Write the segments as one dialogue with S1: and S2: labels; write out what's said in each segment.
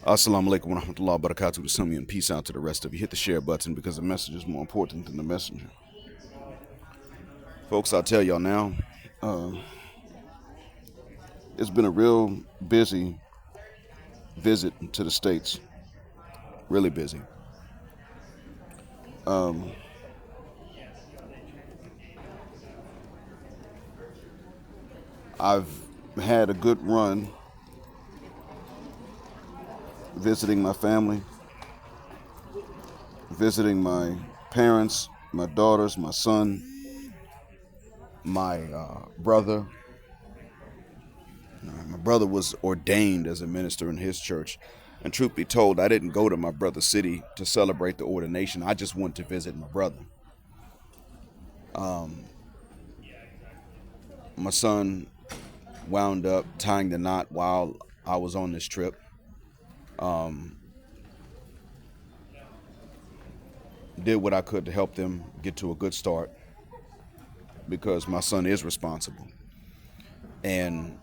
S1: Assalamu alaikum wa rahmatullahi wa barakatuh to some of you, and peace out to the rest of you. Hit the share button because the message is more important than the messenger. Folks, I'll tell y'all now, uh, it's been a real busy visit to the States. Really busy. Um, I've had a good run visiting my family, visiting my parents, my daughters, my son, my brother. My brother was ordained as a minister in his church. And truth be told, I didn't go to my brother's city to celebrate the ordination. I just went to visit my brother. My son wound up tying the knot while I was on this trip. Did what I could to help them get to a good start because my son is responsible. And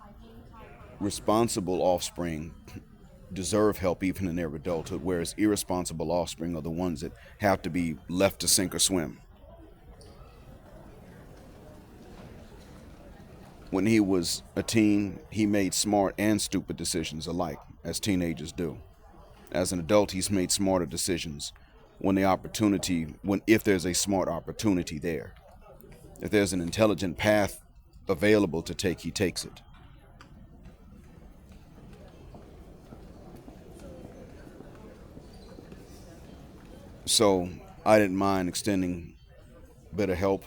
S1: responsible offspring deserve help even in their adulthood, whereas irresponsible offspring are the ones that have to be left to sink or swim. When he was a teen, he made smart and stupid decisions alike, as teenagers do. As an adult, he's made smarter decisions if there's a smart opportunity there. If there's an intelligent path available to take, he takes it. So I didn't mind extending a bit of help,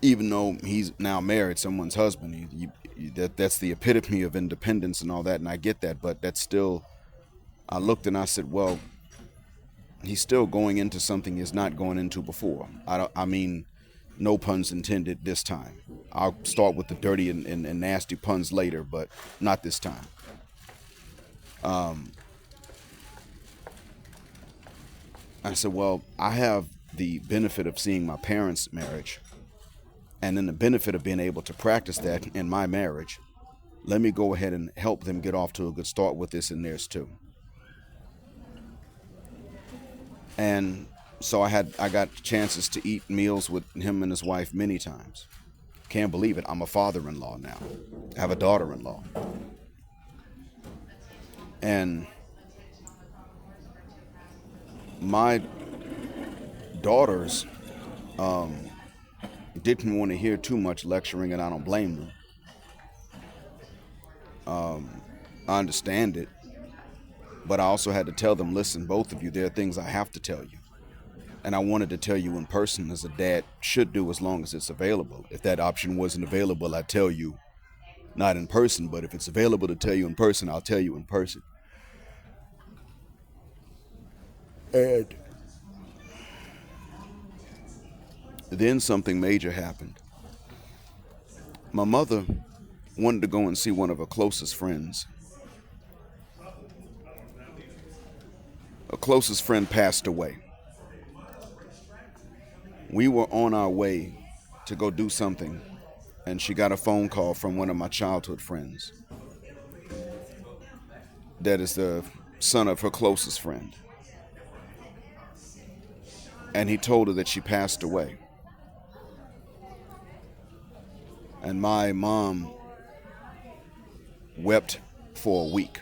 S1: even though he's now married, someone's husband. That's the epitome of independence and all that, and I get that, but that's still, I looked and I said, well, he's still going into something he's not going into before. I mean, no puns intended this time. I'll start with the dirty and nasty puns later, but not this time. I said, well, I have the benefit of seeing my parents' marriage and then the benefit of being able to practice that in my marriage. Let me go ahead and help them get off to a good start with this in theirs too. And so I got chances to eat meals with him and his wife many times. Can't believe it. I'm a father-in-law now. I have a daughter-in-law. And my daughters didn't want to hear too much lecturing, and I don't blame them. I understand it, but I also had to tell them, listen, both of you, there are things I have to tell you. And I wanted to tell you in person, as a dad should do, as long as it's available. If that option wasn't available, I'd tell you not in person, but if it's available to tell you in person, I'll tell you in person. And then something major happened. My mother wanted to go and see one of her closest friends. Her closest friend passed away. We were on our way to go do something, and she got a phone call from one of my childhood friends. That is the son of her closest friend. And he told her that she passed away. And my mom wept for a week.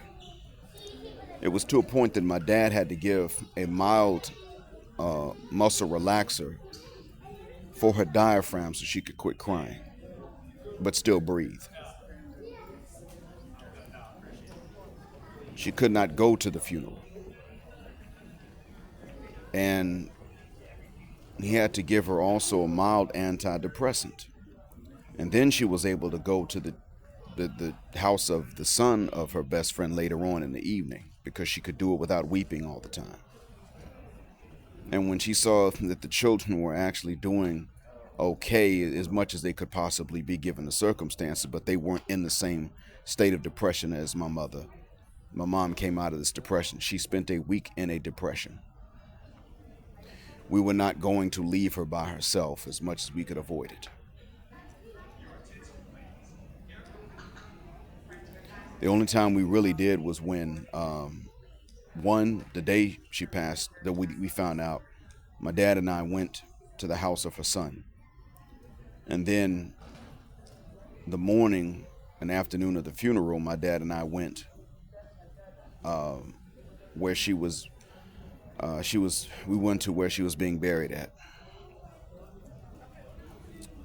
S1: It was to a point that my dad had to give a mild muscle relaxer for her diaphragm so she could quit crying, but still breathe. She could not go to the funeral. And he had to give her also a mild antidepressant. And then she was able to go to the house of the son of her best friend later on in the evening because she could do it without weeping all the time. And when she saw that the children were actually doing okay as much as they could possibly be given the circumstances, but they weren't in the same state of depression as my mother. My mom came out of this depression. She spent a week in a depression. We were not going to leave her by herself as much as we could avoid it. The only time we really did was when, one, the day she passed, that we found out, my dad and I went to the house of her son. And then the morning and afternoon of the funeral, my dad and I went where she was. We went to where she was being buried at,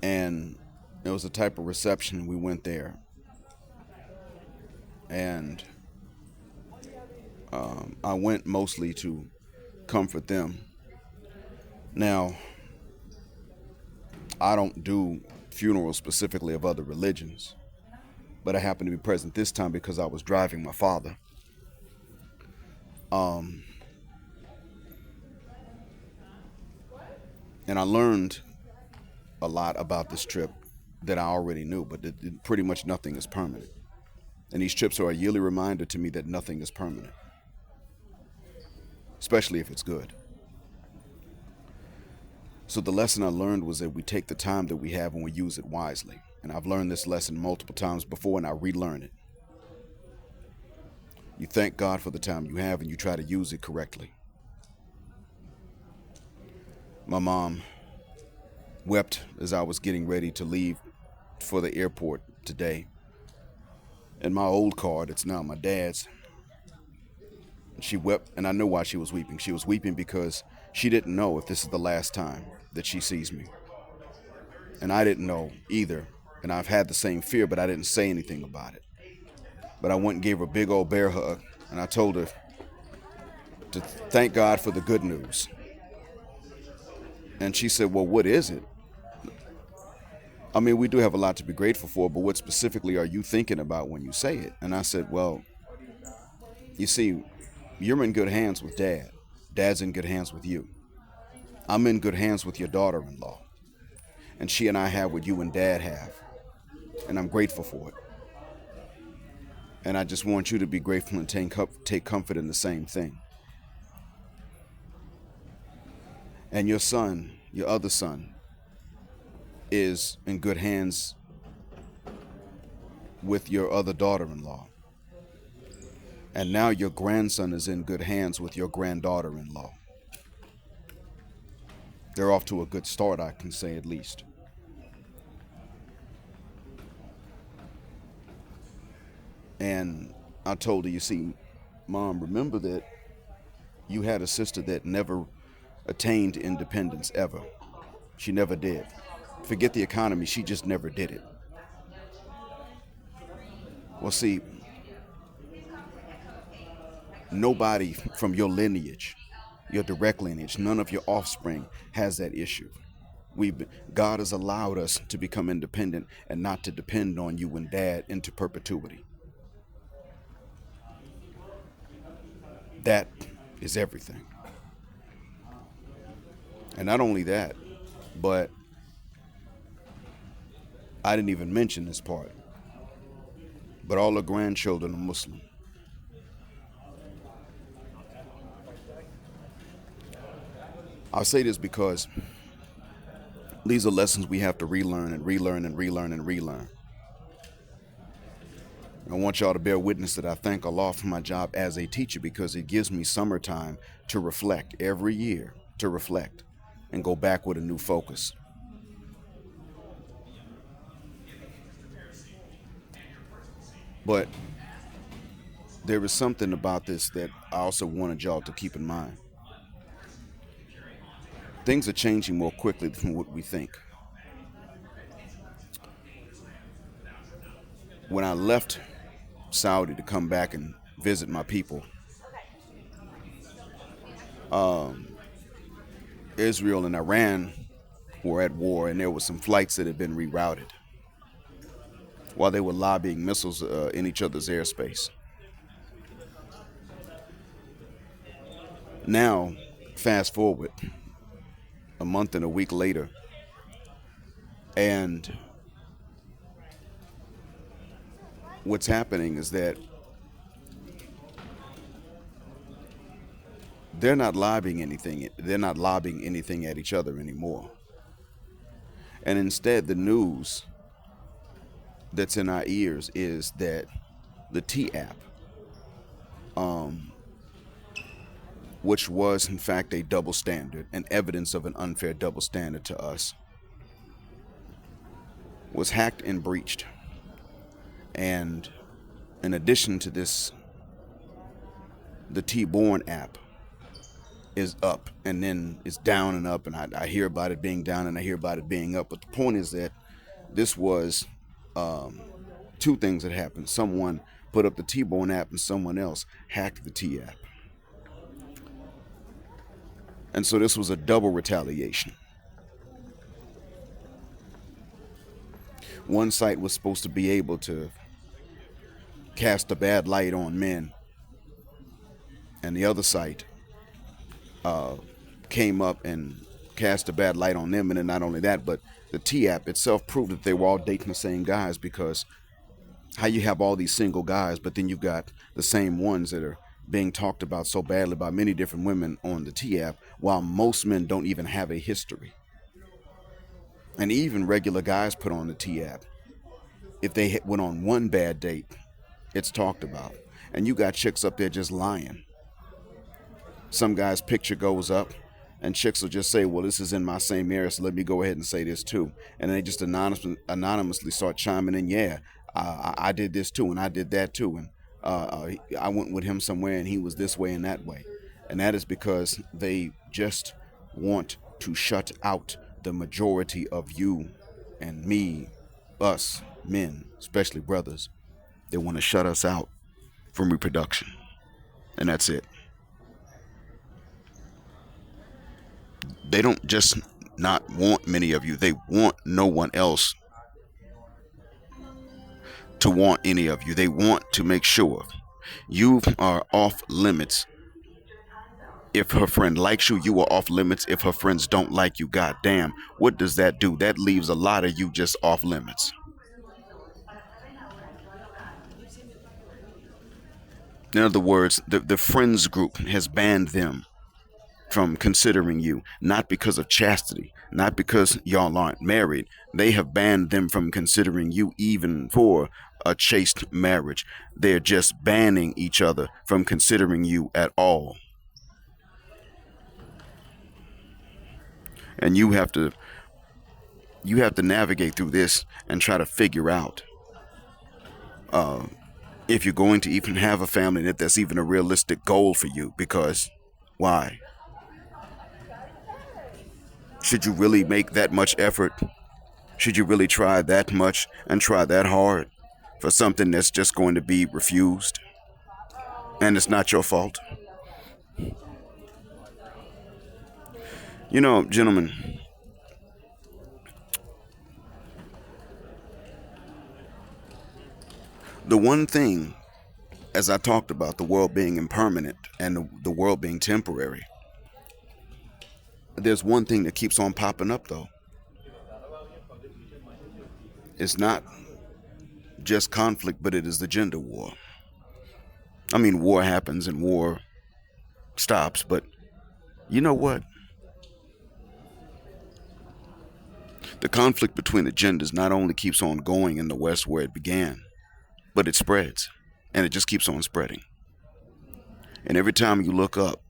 S1: and it was a type of reception. We went there, and I went mostly to comfort them. Now, I don't do funerals specifically of other religions, but I happened to be present this time because I was driving my father. And I learned a lot about this trip that I already knew, but pretty much nothing is permanent. And these trips are a yearly reminder to me that nothing is permanent, especially if it's good. So the lesson I learned was that we take the time that we have and we use it wisely. And I've learned this lesson multiple times before, and I relearn it. You thank God for the time you have and you try to use it correctly. My mom wept as I was getting ready to leave for the airport today. In my old car, that's now my dad's, she wept, and I know why she was weeping. She was weeping because she didn't know if this is the last time that she sees me. And I didn't know either. And I've had the same fear, but I didn't say anything about it. But I went and gave her a big old bear hug, and I told her to thank God for the good news. And she said, well, what is it? I mean, we do have a lot to be grateful for, but what specifically are you thinking about when you say it? And I said, well, you see, you're in good hands with Dad. Dad's in good hands with you. I'm in good hands with your daughter-in-law. And she and I have what you and Dad have. And I'm grateful for it. And I just want you to be grateful and take comfort in the same thing. And your son, your other son, is in good hands with your other daughter-in-law. And now your grandson is in good hands with your granddaughter-in-law. They're off to a good start, I can say at least. And I told her, you see, Mom, remember that you had a sister that never attained independence ever. She never did. Forget the economy, she just never did it. Well, see, nobody from your lineage, your direct lineage, none of your offspring has that issue. God has allowed us to become independent and not to depend on you and Dad into perpetuity. That is everything. And not only that, but I didn't even mention this part, but all the grandchildren are Muslim. I'll say this because these are lessons we have to relearn and relearn and relearn and relearn. I want y'all to bear witness that I thank Allah for my job as a teacher because it gives me summertime to reflect every year, to reflect and go back with a new focus. But there is something about this that I also wanted y'all to keep in mind. Things are changing more quickly than what we think. When I left Saudi to come back and visit my people, Israel and Iran were at war, and there were some flights that had been rerouted while they were lobbing missiles in each other's airspace. Now, fast forward a month and a week later, and what's happening is that they're not lobbing anything at each other anymore. And instead, the news that's in our ears is that the T app, which was in fact a double standard, and evidence of an unfair double standard to us, was hacked and breached. And in addition to this, the T-Born app is up, and then it's down and up, and I hear about it being down and I hear about it being up. But the point is that this was two things that happened. Someone put up the T-Born app and someone else hacked the T app. And so this was a double retaliation. One site was supposed to be able to cast a bad light on men, and the other site came up and cast a bad light on them. And then not only that, but the T app itself proved that they were all dating the same guys, because how you have all these single guys, but then you've got the same ones that are being talked about so badly by many different women on the T app, while most men don't even have a history. And even regular guys put on the T app, if they went on one bad date, it's talked about. And you got chicks up there just lying. Some guy's picture goes up, and chicks will just say, well, this is in my same area, so let me go ahead and say this too. And they just anonymously start chiming in, yeah, I did this too, and I did that too, and I went with him somewhere, and he was this way and that way. And that is because they just want to shut out the majority of you and me, us, men, especially brothers. They want to shut us out from reproduction. And that's it. They don't just not want many of you, they want no one else to want any of you. They want to make sure you are off limits. If her friend likes you, you are off limits. If her friends don't like you, goddamn, what does that do? That leaves a lot of you just off limits. In other words, the friends group has banned them from considering you, not because of chastity, not because y'all aren't married. They have banned them from considering you even for a chaste marriage. They're just banning each other from considering you at all. And you have to navigate through this and try to figure out if you're going to even have a family, and if that's even a realistic goal for you. Because why? Should you really make that much effort? Should you really try that much and try that hard for something that's just going to be refused? And it's not your fault. You know, gentlemen, the one thing, as I talked about the world being impermanent and the world being temporary, there's one thing that keeps on popping up, though. It's not just conflict, but it is the gender war. I mean, war happens and war stops, but you know what? The conflict between the genders not only keeps on going in the West where it began, but it spreads, and it just keeps on spreading. And every time you look up,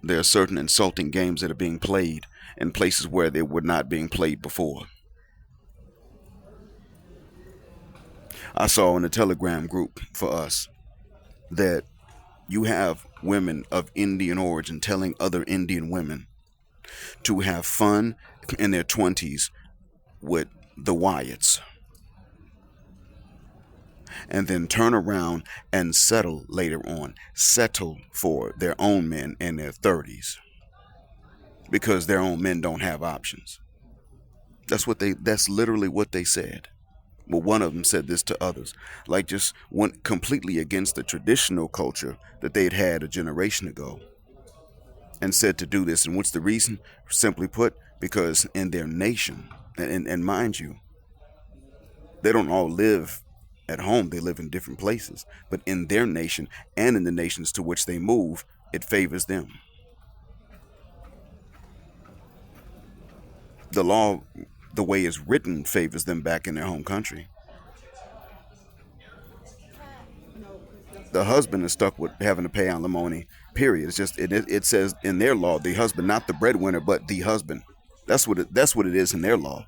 S1: there are certain insulting games that are being played in places where they were not being played before. I saw in a Telegram group for us that you have women of Indian origin telling other Indian women to have fun in their 20s with the Wyatts, and then turn around and settle later on, settle for their own men in their 30s, because their own men don't have options. That's literally what they said. Well, one of them said this to others, like just went completely against the traditional culture that they'd had a generation ago, and said to do this. And what's the reason? Simply put, because in their nation, and mind you, they don't all live at home, they live in different places, but in their nation and in the nations to which they move, it favors them. The law, the way it's written, favors them back in their home country. The husband is stuck with having to pay alimony. Period. It's just it says in their law the husband, not the breadwinner, but the husband. That's what it is in their law.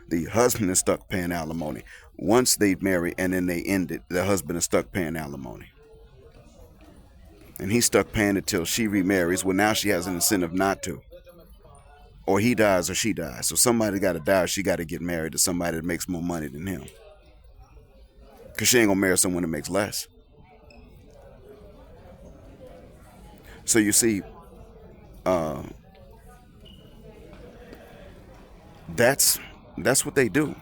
S1: The husband is stuck paying alimony. Once they marry and then they end it, the husband is stuck paying alimony. And he's stuck paying it till she remarries. Well, now she has an incentive not to. Or he dies or she dies. So somebody got to die or she got to get married to somebody that makes more money than him. Because she ain't going to marry someone that makes less. So you see, that's what they do.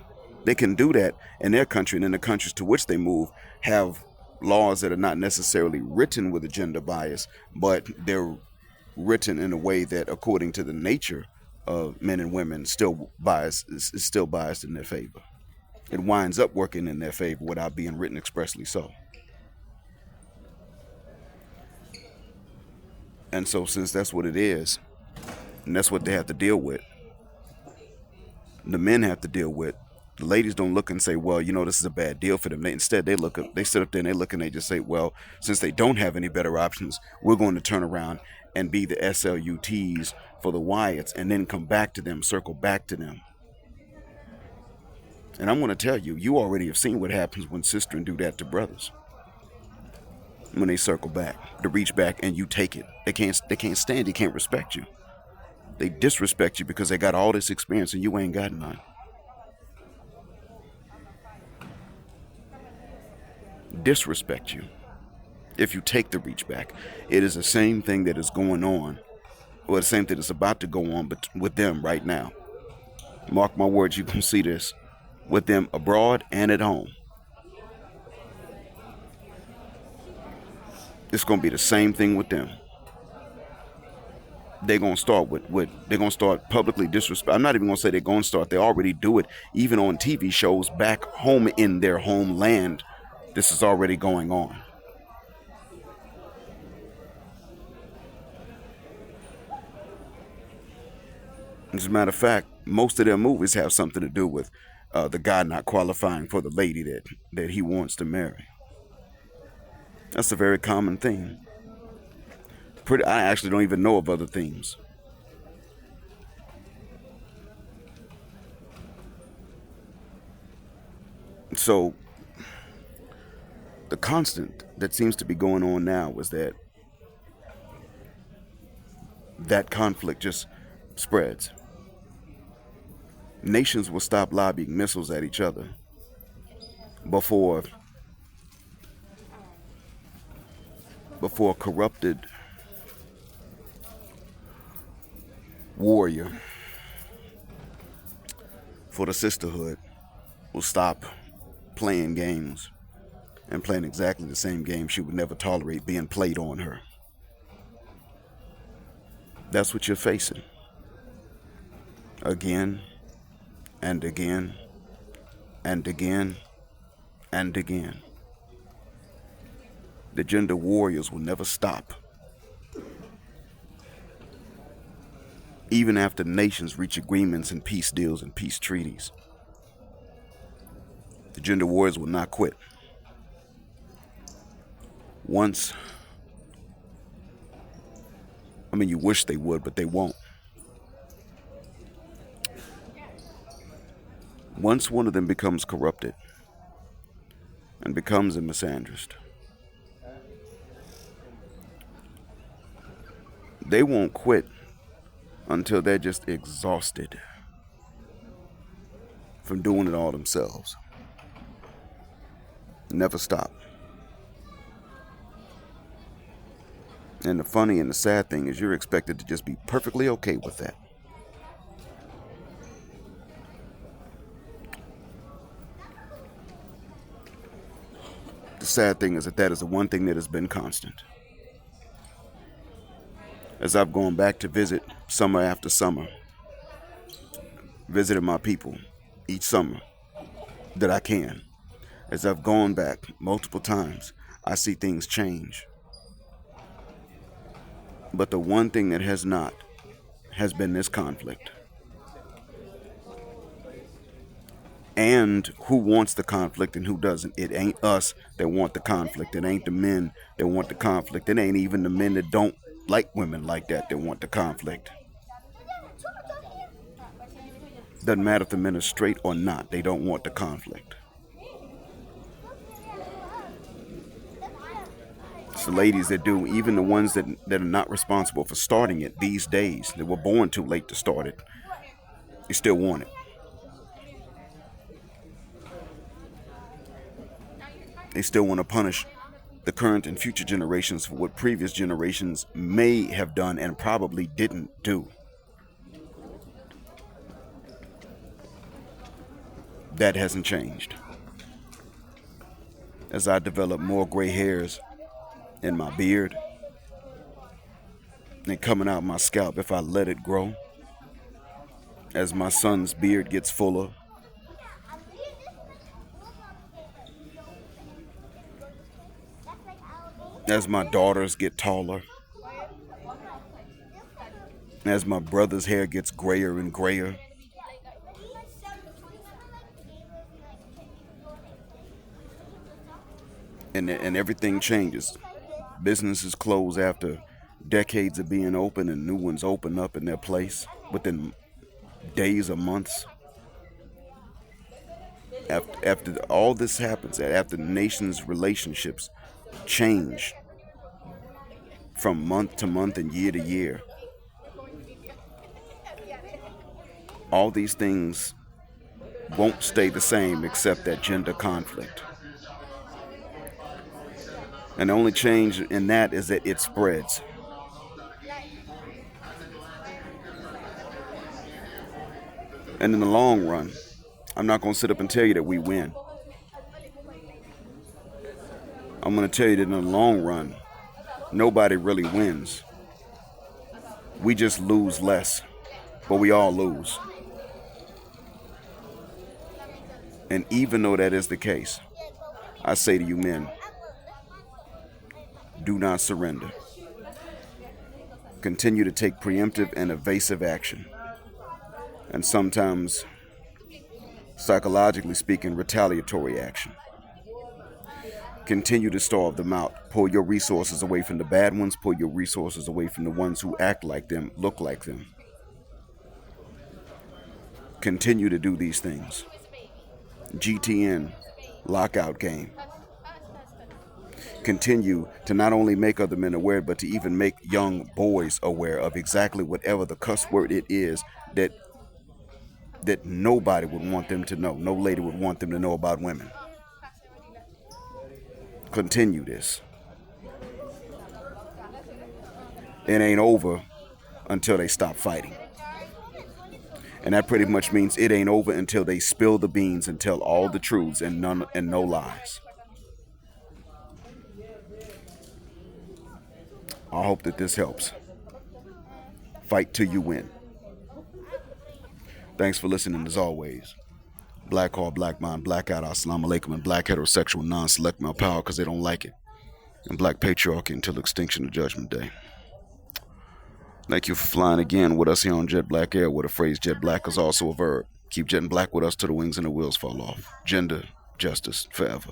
S1: They can do that in their country, and in the countries to which they move have laws that are not necessarily written with a gender bias, but they're written in a way that, according to the nature of men and women, still biased is still biased in their favor. It winds up working in their favor without being written expressly so. And so, since that's what it is, and that's what they have to deal with, the men have to deal with. The ladies don't look and say, well, you know, this is a bad deal for them. Instead, they sit up there and they look and they just say, well, since they don't have any better options, we're going to turn around and be the SLUTs for the Wyatts and then come back to them, circle back to them. And I'm going to tell you, you already have seen what happens when sisters do that to brothers. When they circle back, to reach back and you take it. They can't stand, they can't respect you. They disrespect you because they got all this experience and you ain't got none. Disrespect you if you take the reach back. It is the same thing that is going on, or the same thing that's about to go on but with them right now. Mark my words, you can see this with them abroad and at home. It's going to be the same thing with them. They're going to start they're going to start publicly disrespect. I'm not even going to say they're going to start. They already do it, even on TV shows back home in their homeland. This is already going on. As a matter of fact, most of their movies have something to do with the guy not qualifying for the lady that he wants to marry. That's a very common thing. I actually don't even know of other themes. So the constant that seems to be going on now is that conflict just spreads. Nations will stop lobbing missiles at each other before a corrupted warrior for the sisterhood will stop playing games and playing exactly the same game she would never tolerate being played on her. That's what you're facing. Again and again and again and again. The gender warriors will never stop. Even after nations reach agreements and peace deals and peace treaties, the gender warriors will not quit. You wish they would, but they won't. Once one of them becomes corrupted and becomes a misandrist, they won't quit until they're just exhausted from doing it all themselves. Never stop. And the funny and the sad thing is you're expected to just be perfectly okay with that. The sad thing is that is the one thing that has been constant. As I've gone back to visit summer after summer, visited my people each summer that I can. As I've gone back multiple times, I see things change. But the one thing that has not has been this conflict. and who wants the conflict and who doesn't. It ain't us that want the conflict. It ain't the men that want the conflict. It ain't even the men that don't like women like that want the conflict. Doesn't matter if the men are straight or not, they don't want the conflict. It's the ladies that do, even the ones that are not responsible for starting it these days, that were born too late to start it, they still want it. They still want to punish the current and future generations for what previous generations may have done and probably didn't do. That hasn't changed. As I develop more gray hairs in my beard and coming out my scalp if I let it grow, as my son's beard gets fuller, as my daughters get taller, as my brother's hair gets grayer and grayer, and everything changes. Businesses close after decades of being open, and new ones open up in their place within days or months. After all this happens, after the nation's relationships change from month to month and year to year, all these things won't stay the same except that gender conflict. And the only change in that is that it spreads. And in the long run, I'm not going to sit up and tell you that we win. I'm going to tell you that in the long run, nobody really wins. We just lose less, but we all lose. And even though that is the case, I say to you men, do not surrender. Continue to take preemptive and evasive action. And sometimes, psychologically speaking, retaliatory action. Continue to starve them out. Pull your resources away from the bad ones. Pull your resources away from the ones who act like them, look like them. Continue to do these things. GTN, lockout game. Continue to not only make other men aware, but to even make young boys aware of exactly whatever the cuss word it is that nobody would want them to know. No lady would want them to know about women. Continue this. It ain't over until they stop fighting. And that pretty much means it ain't over until they spill the beans and tell all the truths and no lies. I hope that this helps. Fight till you win. Thanks for listening as always. Black heart, black mind, black out, assalamu alaikum, and black heterosexual non-select male power because they don't like it. And black patriarchy until extinction of Judgment Day. Thank you for flying again with us here on Jet Black Air, where the phrase jet black is also a verb. Keep jetting black with us till the wings and the wheels fall off. Gender, justice, forever.